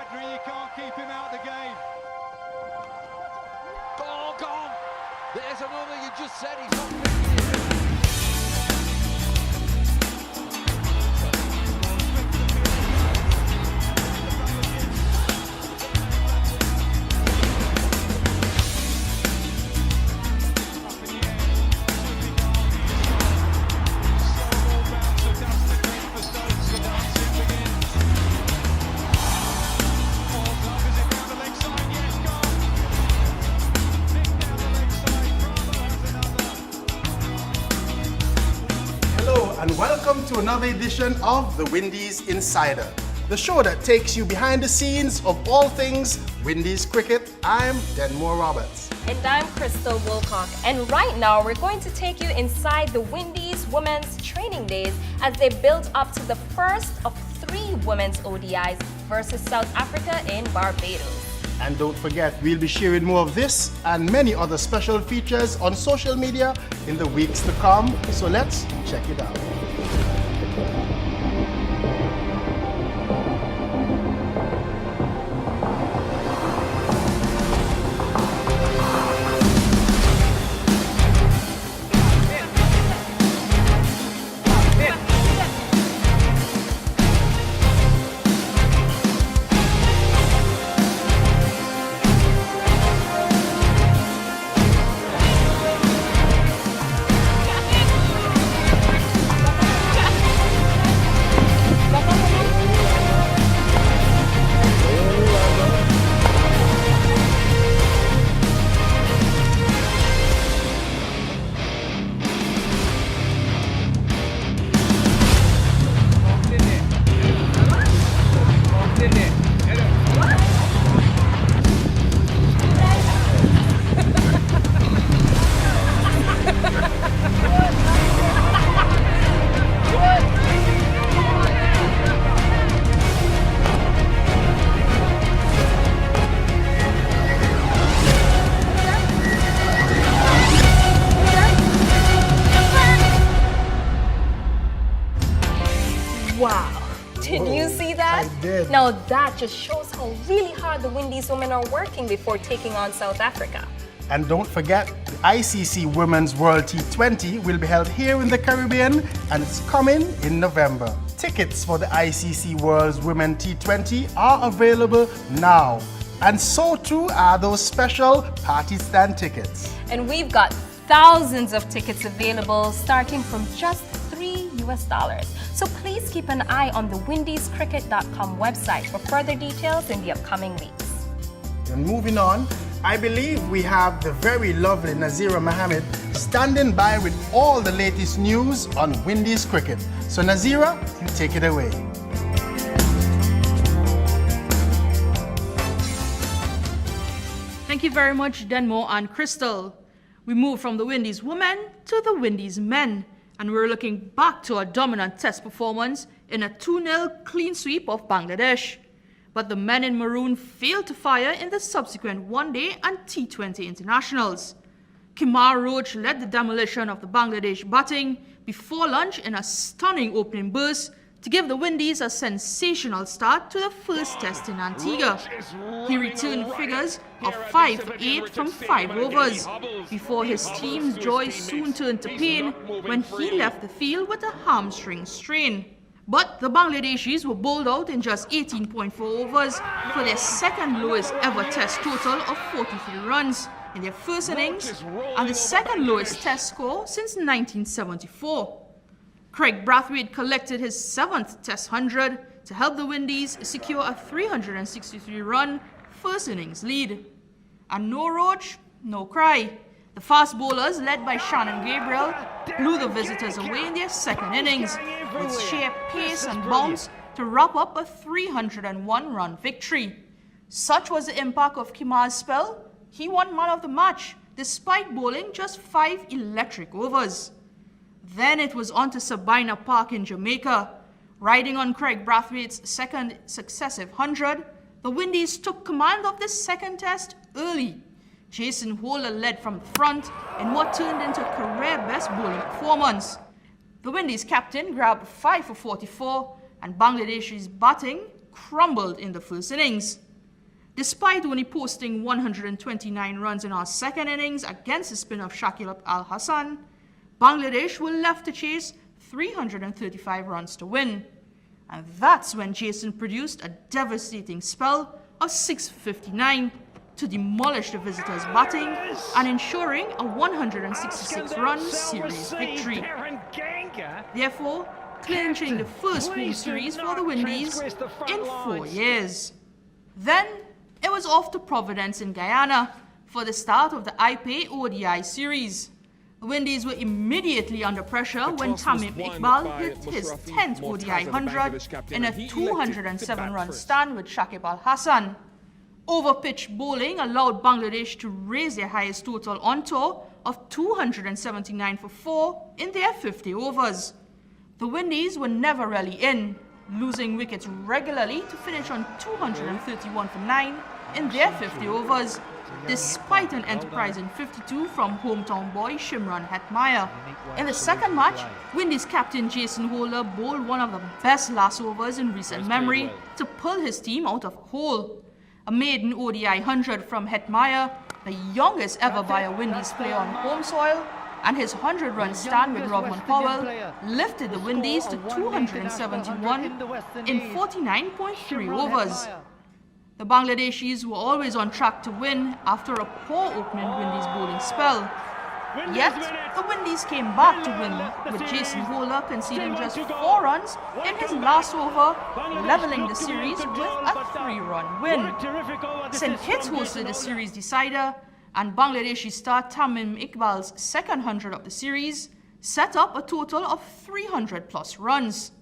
partner, you can't keep him out of the game. Oh, gone! There's another, you just said he's not picking it. And welcome to another edition of the Windies Insider, the show that takes you behind the scenes of all things Windies cricket. I'm Denmore Roberts. And I'm Crystal Wilcock. And right now we're going to take you inside the Windies Women's training days as they build up to the first of 3 women's ODIs versus South Africa in Barbados. And don't forget, we'll be sharing more of this and many other special features on social media in the weeks to come. So let's check it out. Wow, did you see that? I did. Now that just shows how really hard the Windies women are working before taking on South Africa. And don't forget, the ICC Women's World T20 will be held here in the Caribbean and it's coming in November. Tickets for the ICC World's Women T20 are available now. And so too are those special party stand tickets. And we've got thousands of tickets available starting from just $3. So please keep an eye on the windiescricket.com website for further details in the upcoming weeks. And moving on, I believe we have the very lovely Nazira Mohammed standing by with all the latest news on Windies cricket. So Nazira, you take it away. Thank you very much, Denmo and Crystal. We move from the Windies women to the Windies men, and we're looking back to a dominant test performance in a 2-0 clean sweep of Bangladesh. But the men in maroon failed to fire in the subsequent one-day and T20 internationals. Kimar Roach led the demolition of the Bangladesh batting before lunch in a stunning opening burst to give the Windies a sensational start to the first test in Antigua. He returned figures of 5 for 8 from 5 overs, before his team's joy soon turned to pain when he left the field with a hamstring strain. But the Bangladeshis were bowled out in just 18.4 overs for their second lowest ever test total of 43 runs in their first innings and the second lowest test score since 1974. Craig Brathwaite collected his 7th Test 100 to help the Windies secure a 363-run first innings lead. And no Roach, no cry. The fast bowlers, led by Shannon Gabriel, blew the visitors away in their second innings with sheer pace and bounce to wrap up a 301-run victory. Such was the impact of Kimar's spell, he won man of the match despite bowling just 5 electric overs. Then it was on to Sabina Park in Jamaica. Riding on Craig Brathwaite's second successive 100, the Windies took command of the second test early. Jason Holder led from the front in what turned into career-best bowling performance. The Windies captain grabbed 5 for 44, and Bangladesh's batting crumbled in the first innings. Despite only posting 129 runs in our second innings against the spin of Shakil Al-Hassan, Bangladesh were left to chase 335 runs to win. And that's when Jason produced a devastating spell of 659 to demolish the visitors' batting and ensuring a 166-run series victory. Therefore, clinching the first home series for the Windies in 4 years. Then, it was off to Providence in Guyana for the start of the IPA ODI series. The Windies were immediately under pressure when Tamim Iqbal hit his 10th ODI 100 in a 207-run stand with Shakib Al-Hassan. Overpitched bowling allowed Bangladesh to raise their highest total on tour of 279 for 4 in their 50 overs. The Windies were never really in, losing wickets regularly to finish on 231 for 9 in their 50 overs, despite an enterprising 52 from hometown boy Shimron Hetmyer. In the second match, Windies captain Jason Holder bowled one of the best last overs in recent memory to pull his team out of a hole. A maiden ODI 100 from Hetmyer, the youngest ever by a Windies player on home soil, and his 100-run stand with Rovman Powell lifted the Windies to 271 in 49.3 overs. The Bangladeshis were always on track to win after a poor opening Windies bowling spell. Yet, the Windies came back to win, with Jason Holder conceding just 4 runs in his last over, levelling the series with a 3-run win. St. Kitts hosted the series decider, and Bangladeshi star Tamim Iqbal's second 100 of the series set up a total of 300 plus runs.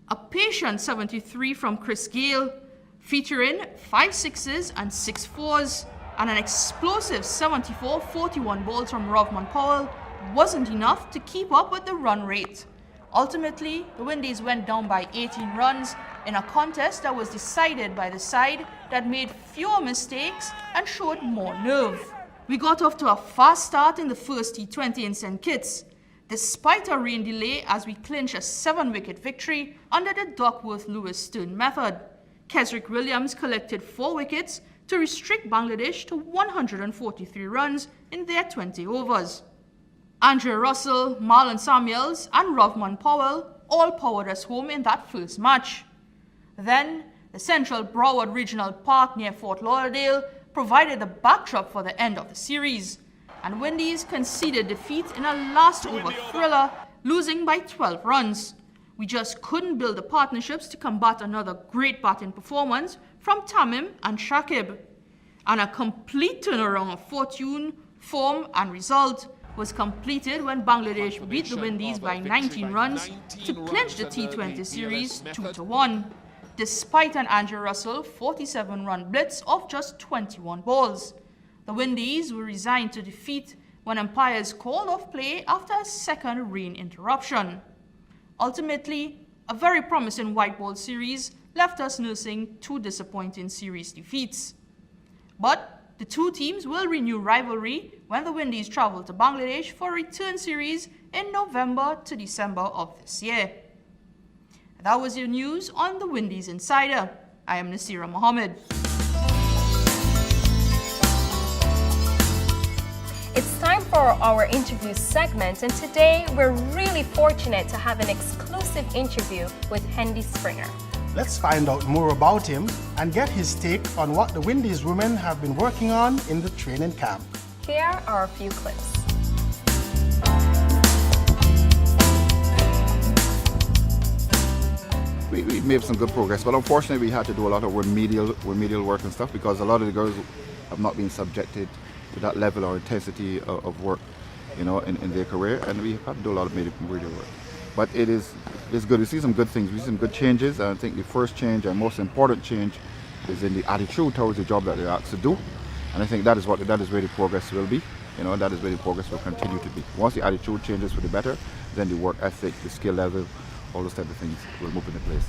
A patient 73 from Chris Gale, featuring 5 sixes and 6 fours, and an explosive 74-41 balls from Rovman Powell wasn't enough to keep up with the run rate. Ultimately, the Windies went down by 18 runs in a contest that was decided by the side that made fewer mistakes and showed more nerve. We got off to a fast start in the first T20 in St. Kitts, despite a rain delay as we clinched a 7-wicket victory under the Duckworth-Lewis-Stern method. Kesrick Williams collected 4 wickets to restrict Bangladesh to 143 runs in their 20 overs. Andrea Russell, Marlon Samuels and Rovman Powell all powered us home in that first match. Then, the central Broward Regional Park near Fort Lauderdale provided the backdrop for the end of the series, and Windies conceded defeat in a last-over thriller, losing by 12 runs. We just couldn't build the partnerships to combat another great batting performance from Tamim and Shakib. And a complete turnaround of fortune, form and result was completed when Bangladesh beat the Windies by 19 runs to clinch the T20 series 2-1, despite an Andrew Russell 47-run blitz of just 21 balls. The Windies were resigned to defeat when umpires called off play after a second rain interruption. Ultimately, a very promising white ball series left us nursing 2 disappointing series defeats. But the two teams will renew rivalry when the Windies travel to Bangladesh for a return series in November to December of this year. That was your news on the Windies Insider. I am Nasira Mohammed. It's time for our interview segment, and today we're really fortunate to have an exclusive interview with Hendy Springer. Let's find out more about him and get his take on what the Windies women have been working on in the training camp. Here are a few clips. We made some good progress, but unfortunately we had to do a lot of remedial work and stuff because a lot of the girls have not been subjected to that level or intensity of work, in their career, and we have to do a lot of remedial work. But it's good. We see some good things. We see some good changes, and I think the first change and most important change is in the attitude towards the job that they're asked to do, and I think that is where the progress will be. That is where the progress will continue to be. Once the attitude changes for the better, then the work ethic, the skill level, all those type of things will move into place.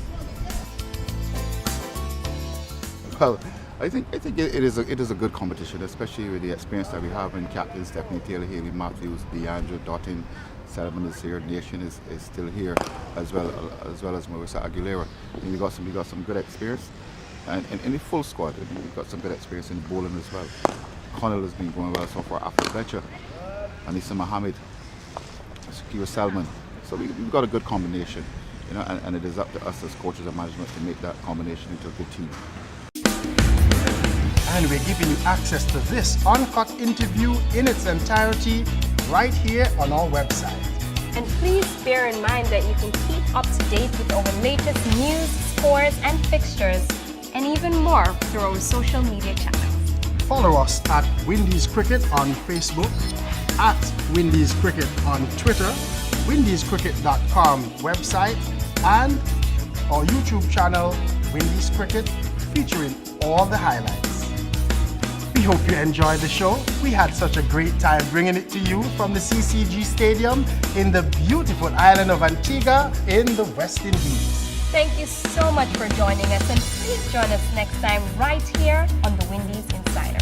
Well, I think it is a good competition, especially with the experience that we have in captains Stephanie Taylor, Haley Matthews, DeAndre, Dottin, Salomon is here, Nation is still here, as well as Marissa Aguilera. And we got some good experience. And in the full squad, and we've got some good experience in bowling as well. Connell has been going well so far after Fletcher. Anissa Mohammed, Sakira Salman. So we've got a good combination, you know, and it is up to us as coaches and management to make that combination into a good team. And we're giving you access to this uncut interview in its entirety right here on our website. And please bear in mind that you can keep up to date with our latest news, scores, and fixtures, and even more through our social media channels. Follow us at Windies Cricket on Facebook, at Windies Cricket on Twitter, windiescricket.com website, and our YouTube channel, Windies Cricket, featuring all the highlights. We hope you enjoyed the show. We had such a great time bringing it to you from the CCG Stadium in the beautiful island of Antigua in the West Indies. Thank you so much for joining us, and please join us next time right here on the Windies Insider.